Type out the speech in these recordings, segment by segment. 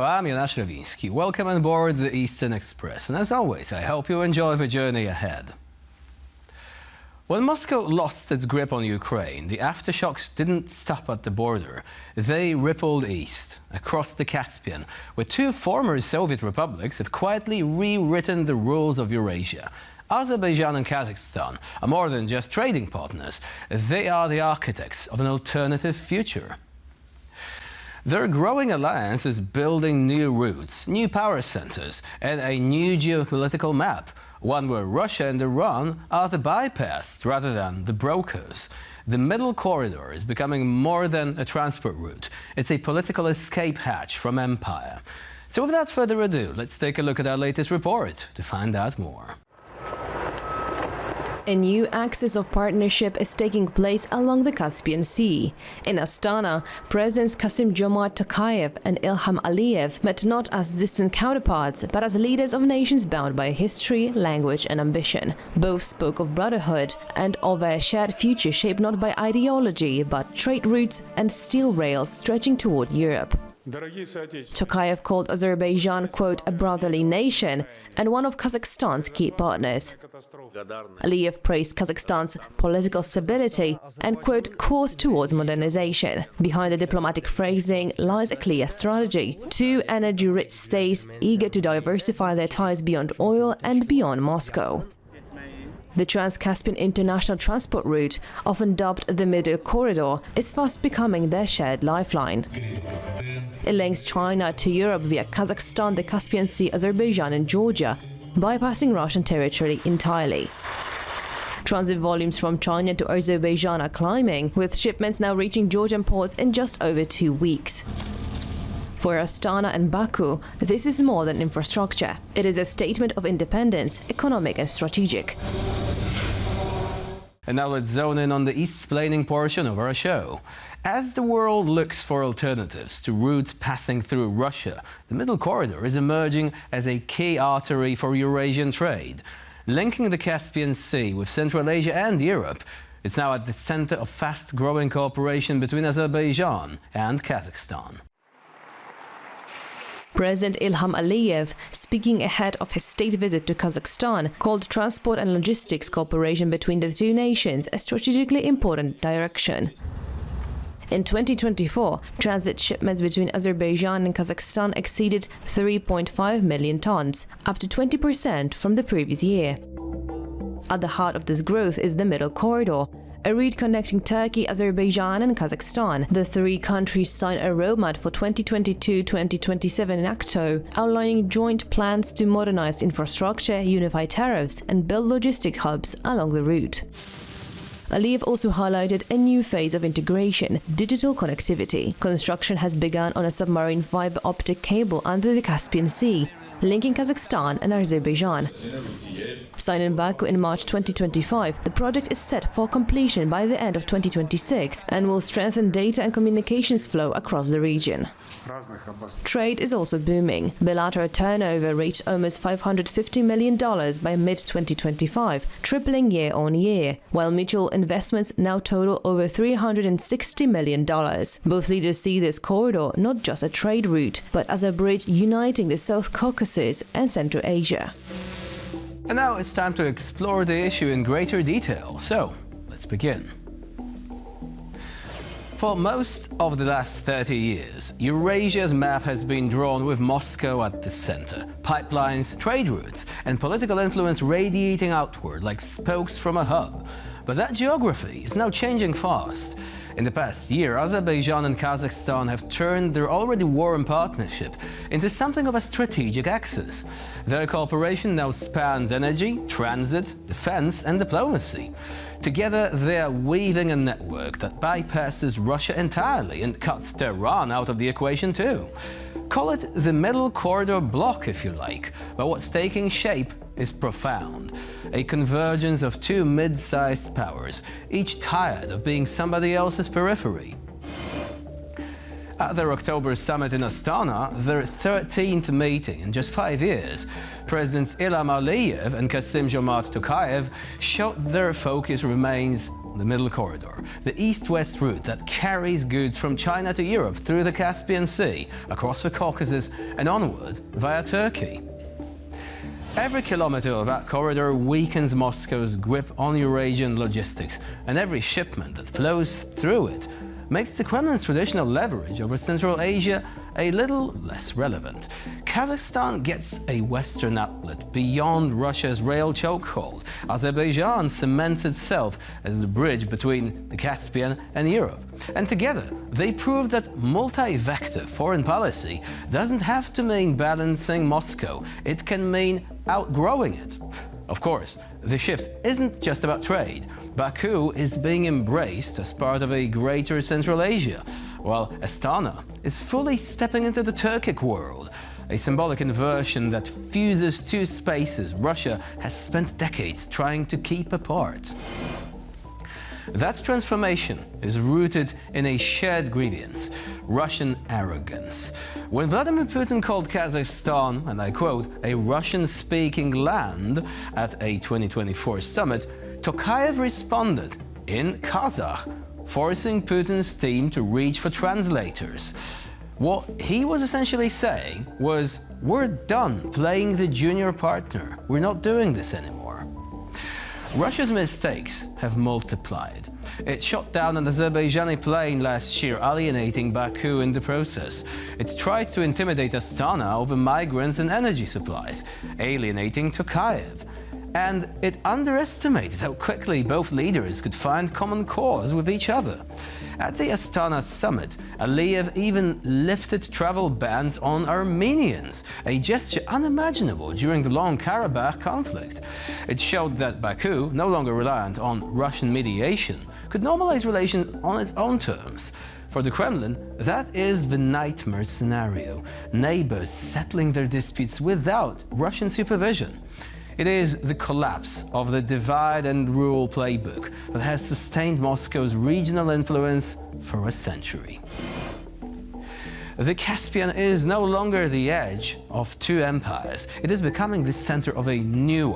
Hello, I'm Jan Ashravinsky. Welcome on board the Eastern Express, and as always, I hope you enjoy the journey ahead. When Moscow lost its grip on Ukraine, the aftershocks didn't stop at the border. They rippled east, across the Caspian, where two former Soviet republics have quietly rewritten the rules of Eurasia. Azerbaijan and Kazakhstan are more than just trading partners. They are the architects of an alternative future. Their growing alliance is building new routes, new power centers, and a new geopolitical map, one where Russia and Iran are the bypassed rather than the brokers. The Middle Corridor is becoming more than a transport route. It's a political escape hatch from empire. So without further ado, let's take a look at our latest report to find out more. A new axis of partnership is taking place along the Caspian Sea. In Astana, Presidents Kassym-Jomart Tokayev and Ilham Aliyev met not as distant counterparts, but as leaders of nations bound by history, language and ambition. Both spoke of brotherhood and of a shared future shaped not by ideology, but trade routes and steel rails stretching toward Europe. Tokayev called Azerbaijan, quote, a brotherly nation and one of Kazakhstan's key partners. Aliyev praised Kazakhstan's political stability and, quote, course towards modernization. Behind the diplomatic phrasing lies a clear strategy. Two energy-rich states eager to diversify their ties beyond oil and beyond Moscow. The Trans-Caspian international transport route, often dubbed the Middle Corridor, is fast becoming their shared lifeline. It links China to Europe via Kazakhstan, the Caspian Sea, Azerbaijan and Georgia, bypassing Russian territory entirely. Transit volumes from China to Azerbaijan are climbing, with shipments now reaching Georgian ports in just over 2 weeks. For Astana and Baku, this is more than infrastructure. It is a statement of independence, economic and strategic. And now let's zone in on the east-splaining portion of our show. As the world looks for alternatives to routes passing through Russia, the Middle Corridor is emerging as a key artery for Eurasian trade. Linking the Caspian Sea with Central Asia and Europe, it's now at the center of fast-growing cooperation between Azerbaijan and Kazakhstan. President Ilham Aliyev, speaking ahead of his state visit to Kazakhstan, called transport and logistics cooperation between the two nations a strategically important direction. In 2024, transit shipments between Azerbaijan and Kazakhstan exceeded 3.5 million tons, up to 20% from the previous year. At the heart of this growth is the Middle Corridor, a route connecting Turkey, Azerbaijan and Kazakhstan. The three countries signed a roadmap for 2022-2027 in Akto, outlining joint plans to modernize infrastructure, unify tariffs and build logistic hubs along the route. Aliyev also highlighted a new phase of integration, digital connectivity. Construction has begun on a submarine fiber optic cable under the Caspian Sea, linking Kazakhstan and Azerbaijan. Signed in Baku in March 2025, the project is set for completion by the end of 2026 and will strengthen data and communications flow across the region. Trade is also booming. Bilateral turnover reached almost $550 million by mid-2025, tripling year on year, while mutual investments now total over $360 million. Both leaders see this corridor not just a trade route, but as a bridge uniting the South Caucasus and Central Asia. And now it's time to explore the issue in greater detail. So, let's begin. For most of the last 30 years, Eurasia's map has been drawn with Moscow at the center. Pipelines, trade routes, and political influence radiating outward like spokes from a hub. But that geography is now changing fast. In the past year, Azerbaijan and Kazakhstan have turned their already warm partnership into something of a strategic axis. Their cooperation now spans energy, transit, defense and diplomacy. Together, they are weaving a network that bypasses Russia entirely and cuts Tehran out of the equation too. Call it the Middle Corridor bloc if you like, but what's taking shape is profound. A convergence of two mid-sized powers, each tired of being somebody else's periphery. At their October summit in Astana, their 13th meeting in just 5 years, Presidents Ilham Aliyev and Kassym-Jomart Tokayev showed their focus remains the Middle Corridor, the east-west route that carries goods from China to Europe through the Caspian Sea, across the Caucasus and onward via Turkey. Every kilometer of that corridor weakens Moscow's grip on Eurasian logistics, and every shipment that flows through it makes the Kremlin's traditional leverage over Central Asia a little less relevant. Kazakhstan gets a western outlet beyond Russia's rail chokehold. Azerbaijan cements itself as the bridge between the Caspian and Europe. And together, they prove that multi-vector foreign policy doesn't have to mean balancing Moscow. It can mean outgrowing it. Of course, the shift isn't just about trade. Baku is being embraced as part of a greater Central Asia, while Astana is fully stepping into the Turkic world, a symbolic inversion that fuses two spaces Russia has spent decades trying to keep apart. That transformation is rooted in a shared grievance: Russian arrogance. When Vladimir Putin called Kazakhstan, and I quote, a Russian-speaking land at a 2024 summit, Tokayev responded in Kazakh, forcing Putin's team to reach for translators. What he was essentially saying was, we're done playing the junior partner. We're not doing this anymore. Russia's mistakes have multiplied. It shot down an Azerbaijani plane last year, alienating Baku in the process. It tried to intimidate Astana over migrants and energy supplies, alienating Tokayev. And it underestimated how quickly both leaders could find common cause with each other. At the Astana summit, Aliyev even lifted travel bans on Armenians, a gesture unimaginable during the long Karabakh conflict. It showed that Baku, no longer reliant on Russian mediation, could normalize relations on its own terms. For the Kremlin, that is the nightmare scenario: neighbors settling their disputes without Russian supervision. It is the collapse of the divide and rule playbook that has sustained Moscow's regional influence for a century. The Caspian is no longer the edge of two empires. It is becoming the center of a new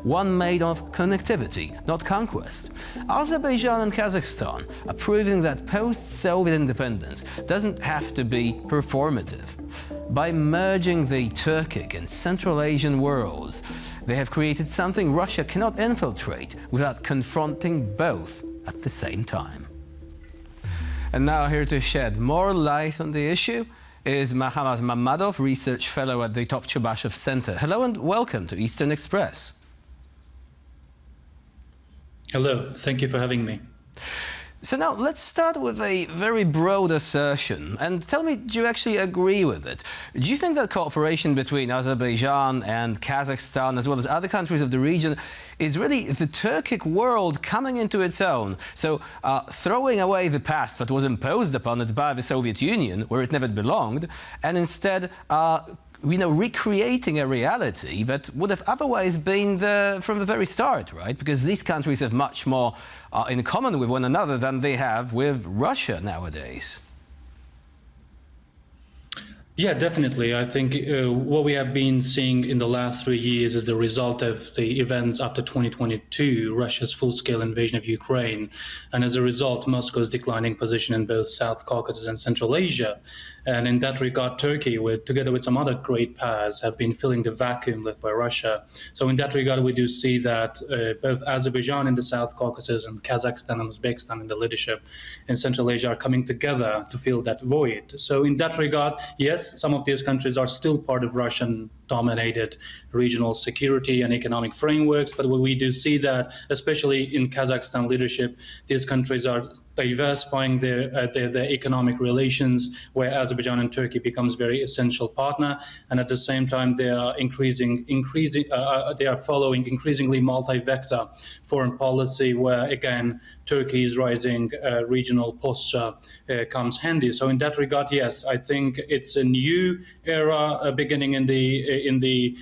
one made of connectivity, not conquest. Azerbaijan and Kazakhstan are proving that post-Soviet independence doesn't have to be performative. By merging the Turkic and Central Asian worlds, they have created something Russia cannot infiltrate without confronting both at the same time. And now here to shed more light on the issue is Mahamat Mamadov, Research Fellow at the Top Chubashev Center. Hello and welcome to Eastern Express. Hello, thank you for having me. So now let's start with a very broad assertion, and tell me, do you actually agree with it? Do you think that cooperation between Azerbaijan and Kazakhstan, as well as other countries of the region, is really the Turkic world coming into its own? So throwing away the past that was imposed upon it by the Soviet Union, where it never belonged, and instead recreating a reality that would have otherwise been from the very start, right? Because these countries have much more in common with one another than they have with Russia nowadays. Yeah, definitely. I think what we have been seeing in the last 3 years is the result of the events after 2022, Russia's full-scale invasion of Ukraine. And as a result, Moscow's declining position in both South Caucasus and Central Asia. And in that regard, Turkey, together with some other great powers, have been filling the vacuum left by Russia. So in that regard, we do see that both Azerbaijan in the South Caucasus and Kazakhstan and Uzbekistan in the leadership in Central Asia are coming together to fill that void. So in that regard, yes, some of these countries are still part of Russian-dominated regional security and economic frameworks, but we do see that, especially in Kazakhstan leadership, these countries are diversifying their economic relations, where Azerbaijan and Turkey becomes very essential partner, and at the same time they are they are following increasingly multi-vector foreign policy, where again Turkey's rising regional posture comes handy. So in that regard, yes, I think it's a new era beginning in the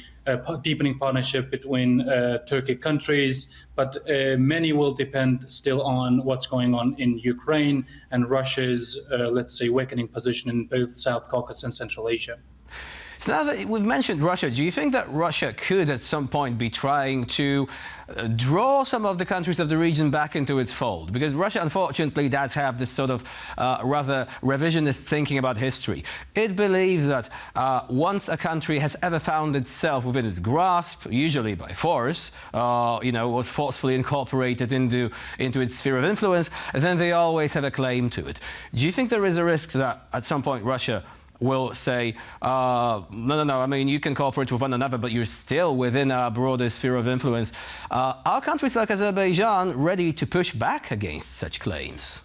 deepening partnership between Turkic countries, but many will depend still on what's going on in Ukraine and Russia's, let's say, weakening position in both South Caucasus and Central Asia. So now that we've mentioned Russia, do you think that Russia could at some point be trying to draw some of the countries of the region back into its fold? Because Russia, unfortunately, does have this sort of rather revisionist thinking about history. It believes that once a country has ever found itself within its grasp, usually by force, was forcefully incorporated into its sphere of influence, then they always have a claim to it. Do you think there is a risk that at some point Russia will say, no, I mean, you can cooperate with one another, but you're still within our broader sphere of influence? Are countries like Azerbaijan ready to push back against such claims?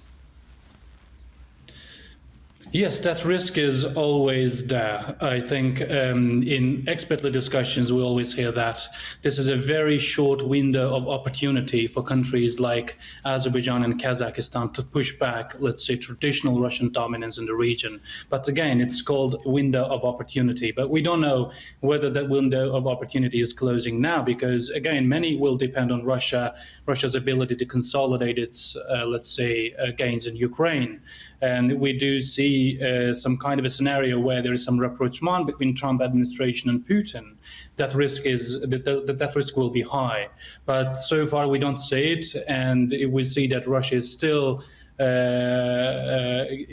Yes, that risk is always there. I think in expert discussions, we always hear that this is a very short window of opportunity for countries like Azerbaijan and Kazakhstan to push back, let's say, traditional Russian dominance in the region. But again, it's called window of opportunity. But we don't know whether that window of opportunity is closing now, because again, many will depend on Russia's ability to consolidate its, let's say, gains in Ukraine. And we do see some kind of a scenario where there is some rapprochement between Trump administration and Putin. That risk is that risk will be high. But so far we don't see it, and we see that Russia is still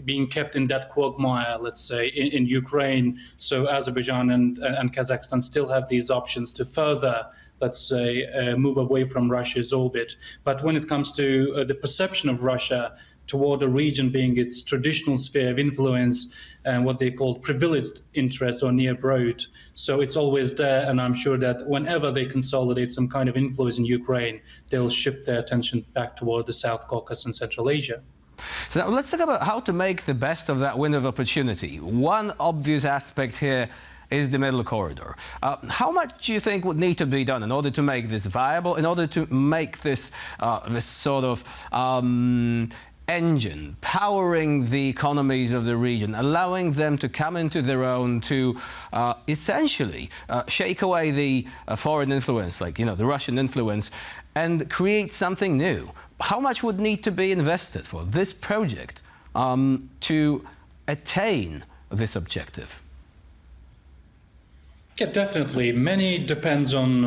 being kept in that quagmire, let's say, in Ukraine. So Azerbaijan and Kazakhstan still have these options to further, let's say, move away from Russia's orbit. But when it comes to the perception of Russia toward the region being its traditional sphere of influence and what they call privileged interest or near broad. So it's always there, and I'm sure that whenever they consolidate some kind of influence in Ukraine, they'll shift their attention back toward the South Caucasus and Central Asia. So now let's talk about how to make the best of that window of opportunity. One obvious aspect here is the middle corridor. How much do you think would need to be done in order to make this viable, in order to make this this sort of engine powering the economies of the region, allowing them to come into their own, to essentially shake away the foreign influence, like, the Russian influence, and create something new? How much would need to be invested for this project to attain this objective? Yeah, definitely. Many depends on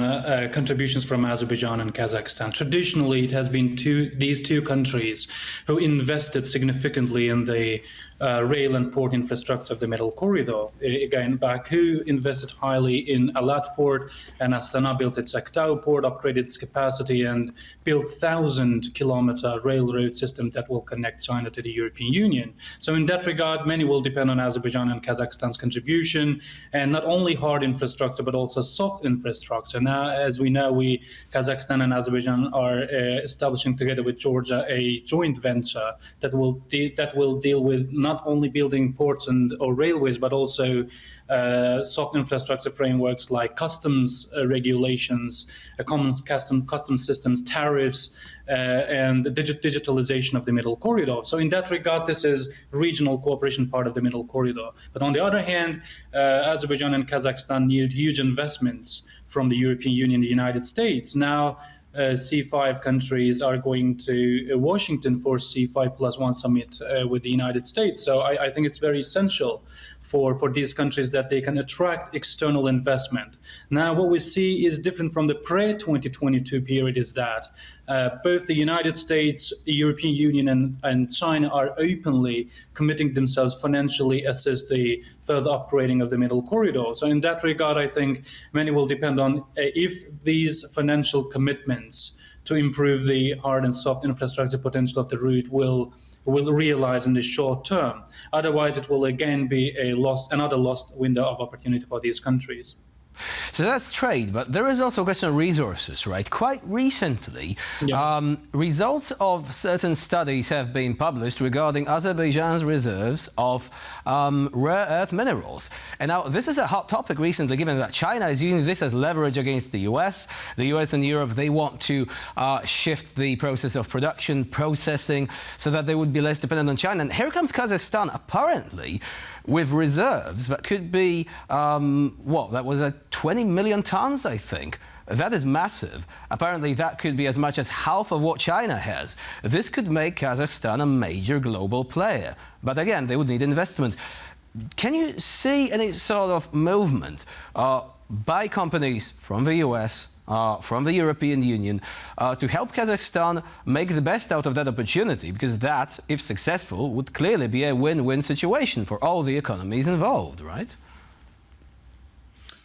contributions from Azerbaijan and Kazakhstan. Traditionally, it has been these two countries who invested significantly in the rail and port infrastructure of the Middle Corridor. Again, Baku invested highly in Alat port, and Astana built its Aktau port, upgraded its capacity, and built 1,000-kilometer railroad system that will connect China to the European Union. So in that regard, many will depend on Azerbaijan and Kazakhstan's contribution, and not only hard infrastructure, but also soft infrastructure. Now, as we know, Kazakhstan and Azerbaijan are establishing together with Georgia a joint venture that will deal with not only building ports or railways, but also soft infrastructure frameworks like customs regulations, common customs systems, tariffs, and the digitalization of the Middle Corridor. So in that regard, this is regional cooperation part of the Middle Corridor. But on the other hand, Azerbaijan and Kazakhstan need huge investments from the European Union, the United States. Now, C5 countries are going to Washington for C5+1 summit with the United States. So I think it's very essential for these countries that they can attract external investment. Now, what we see is different from the pre-2022 period is that both the United States, the European Union, and China are openly committing themselves financially assist the further upgrading of the Middle Corridor. So in that regard, I think many will depend on if these financial commitments to improve the hard and soft infrastructure potential of the route will realize in the short term. Otherwise, it will again be another lost window of opportunity for these countries. So that's trade, but there is also a question of resources, right? Quite recently, results of certain studies have been published regarding Azerbaijan's reserves of rare earth minerals. And now this is a hot topic recently, given that China is using this as leverage against the US. The US and Europe, they want to shift the process of production, processing, so that they would be less dependent on China. And here comes Kazakhstan, apparently, with reserves that could be, that was 20 million tons, I think. That is massive. Apparently, that could be as much as half of what China has. This could make Kazakhstan a major global player. But again, they would need investment. Can you see any sort of movement by companies from the US, from the European Union, to help Kazakhstan make the best out of that opportunity? Because that, if successful, would clearly be a win-win situation for all the economies involved, right?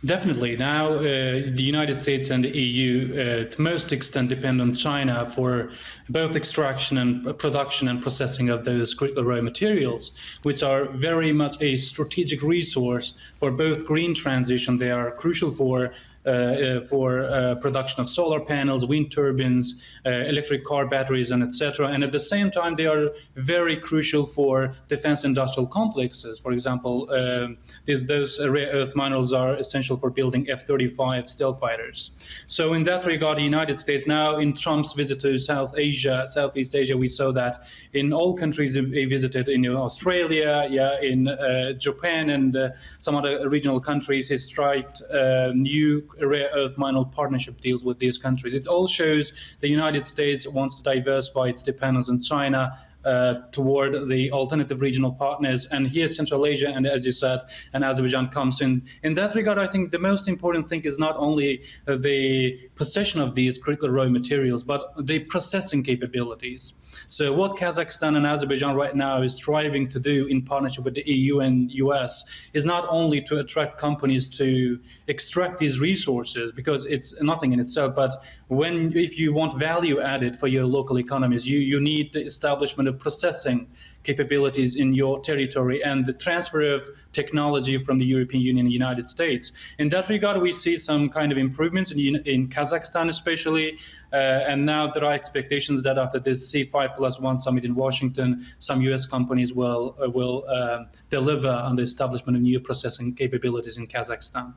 Definitely. Now, the United States and the EU, to most extent, depend on China for both extraction and production and processing of those critical raw materials, which are very much a strategic resource for both green transition. They are crucial for production of solar panels, wind turbines, electric car batteries, and etc. And at the same time, they are very crucial for defense industrial complexes. For example, those rare earth minerals are essential for building F-35 stealth fighters. So in that regard, the United States, now in Trump's visit to Southeast Asia, we saw that in all countries he visited, in Australia, in Japan, and some other regional countries, he struck new rare earth mineral partnership deals with these countries. It all shows the United States wants to diversify its dependence on China toward the alternative regional partners. And here Central Asia, and as you said, and Azerbaijan comes in. In that regard, I think the most important thing is not only the possession of these critical raw materials, but the processing capabilities. So what Kazakhstan and Azerbaijan right now is striving to do in partnership with the EU and US is not only to attract companies to extract these resources, because it's nothing in itself, but if you want value added for your local economies, you need the establishment of processing capabilities in your territory and the transfer of technology from the European Union and the United States. In that regard, we see some kind of improvements in Kazakhstan especially, and now there are expectations that after this C5+1 summit in Washington, some US companies will deliver on the establishment of new processing capabilities in Kazakhstan.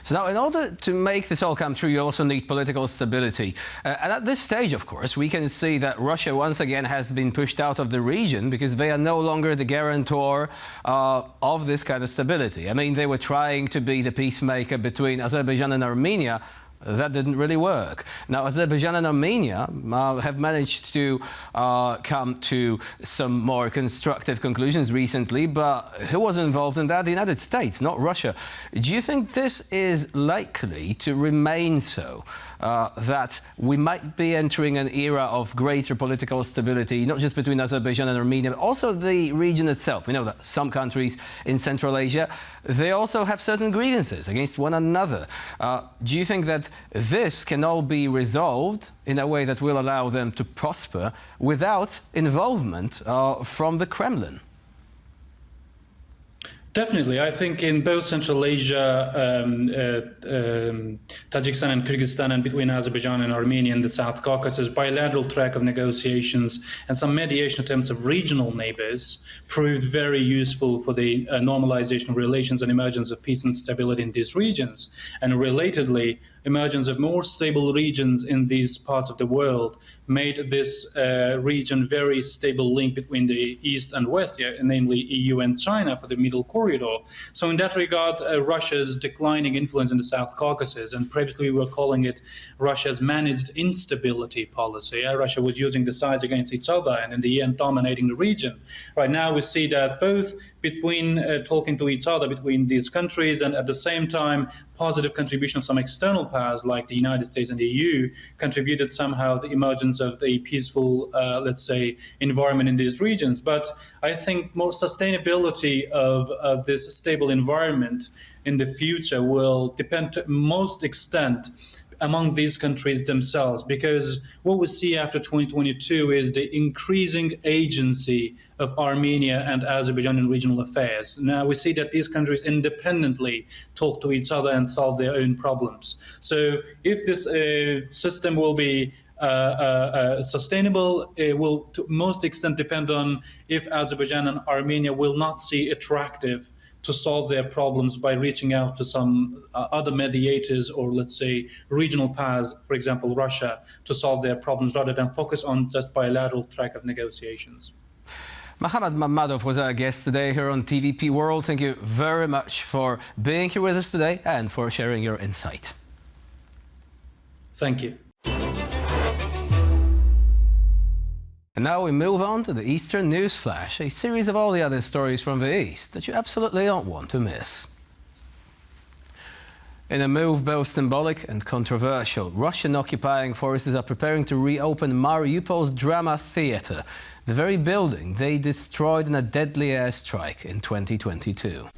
So now, in order to make this all come true, you also need political stability. And at this stage, of course, we can see that Russia once again has been pushed out of the region because they are no longer the guarantor of this kind of stability. I mean, they were trying to be the peacemaker between Azerbaijan and Armenia. That didn't really work. Now, Azerbaijan and Armenia have managed to come to some more constructive conclusions recently, but who was involved in that? The United States, not Russia. Do you think this is likely to remain so? That we might be entering an era of greater political stability, not just between Azerbaijan and Armenia, but also the region itself. We know that some countries in Central Asia, they also have certain grievances against one another. Do you think that this can all be resolved in a way that will allow them to prosper without involvement from the Kremlin? Definitely. I think in both Central Asia, Tajikistan and Kyrgyzstan, and between Azerbaijan and Armenia and the South Caucasus, bilateral track of negotiations and some mediation attempts of regional neighbors proved very useful for the normalization of relations and emergence of peace and stability in these regions. And relatedly, emergence of more stable regions in these parts of the world made this region very stable link between the East and West, namely EU and China for the middle corridor. So in that regard, Russia's declining influence in the South Caucasus, and previously we were calling it Russia's managed instability policy. Russia was using the sides against each other and in the end dominating the region. Right now we see that both between talking to each other between these countries, and at the same time positive contribution of some external powers like the United States and the EU contributed somehow the emergence of the peaceful, let's say, environment in these regions. But I think more sustainability of this stable environment in the future will depend to most extent among these countries themselves, because what we see after 2022 is the increasing agency of Armenia and Azerbaijan in regional affairs. Now we see that these countries independently talk to each other and solve their own problems. So if this system will be sustainable, it will to most extent depend on if Azerbaijan and Armenia will not see attractive to solve their problems by reaching out to some other mediators or, let's say, regional powers, for example, Russia, to solve their problems rather than focus on just bilateral track of negotiations. Mohammad Mammadov was our guest today here on TVP World. Thank you very much for being here with us today and for sharing your insight. Thank you. And now we move on to the Eastern News Flash, a series of all the other stories from the East that you absolutely don't want to miss. In a move both symbolic and controversial, Russian occupying forces are preparing to reopen Mariupol's drama theatre, the very building they destroyed in a deadly airstrike in 2022.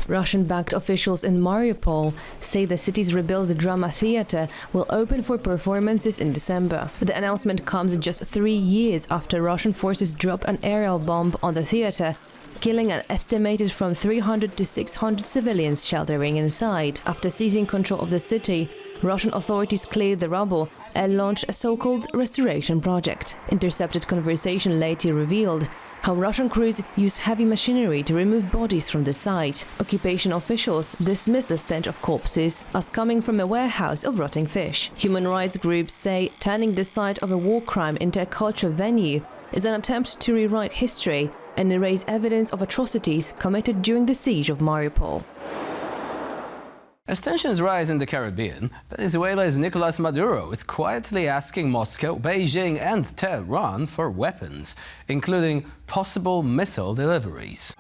Russian-backed officials in Mariupol say the city's rebuilt drama theatre will open for performances in December. The announcement comes just 3 years after Russian forces dropped an aerial bomb on the theatre, killing an estimated from 300 to 600 civilians sheltering inside. After seizing control of the city, Russian authorities cleared the rubble and launched a so-called restoration project. Intercepted conversation later revealed how Russian crews used heavy machinery to remove bodies from the site. Occupation officials dismissed the stench of corpses as coming from a warehouse of rotting fish. Human rights groups say turning the site of a war crime into a cultural venue is an attempt to rewrite history and erase evidence of atrocities committed during the siege of Mariupol. As tensions rise in the Caribbean, Venezuela's Nicolas Maduro is quietly asking Moscow, Beijing and Tehran for weapons, including possible missile deliveries.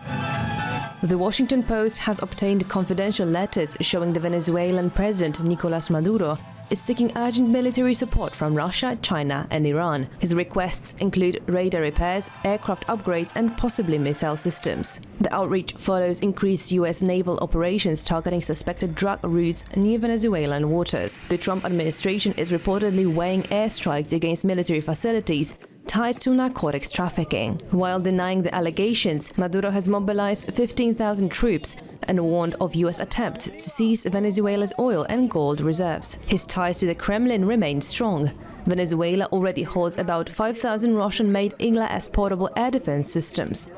The Washington Post has obtained confidential letters showing the Venezuelan president Nicolas Maduro is seeking urgent military support from Russia, China and Iran. His requests include radar repairs, aircraft upgrades and possibly missile systems. The outreach follows increased US naval operations targeting suspected drug routes near Venezuelan waters. The Trump administration is reportedly weighing airstrikes against military facilities tied to narcotics trafficking. While denying the allegations, Maduro has mobilized 15,000 troops and warned of US attempts to seize Venezuela's oil and gold reserves. His ties to the Kremlin remain strong. Venezuela already holds about 5,000 Russian-made Igla-S portable air defense systems.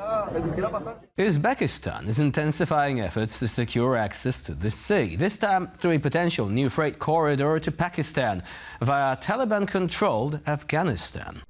Uzbekistan is intensifying efforts to secure access to the sea, this time through a potential new freight corridor to Pakistan via Taliban-controlled Afghanistan.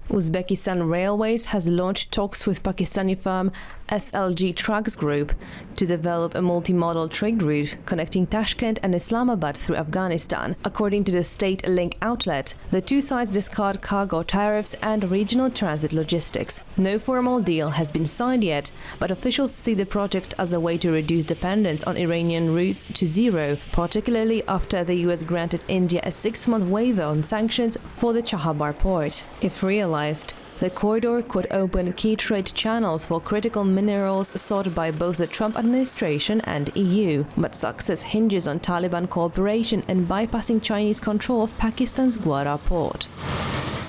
Uzbekistan Railways has launched talks with Pakistani firm SLG Trucks Group to develop a multimodal trade route connecting Tashkent and Islamabad through Afghanistan. According to the State Link outlet, the two sides discard cargo tariffs and regional transit logistics. No formal deal has been signed yet, but officials see the project as a way to reduce dependence on Iranian routes to zero, particularly after the US granted India a 6-month waiver on sanctions for the Chahabar port. If realized, the corridor could open key trade channels for critical minerals sought by both the Trump administration and EU. But success hinges on Taliban cooperation and bypassing Chinese control of Pakistan's Gwara port.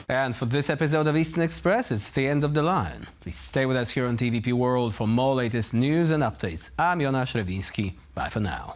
And for this episode of Eastern Express, it's the end of the line. Please stay with us here on TVP World for more latest news and updates. I'm Jonasz Rewiński. Bye for now.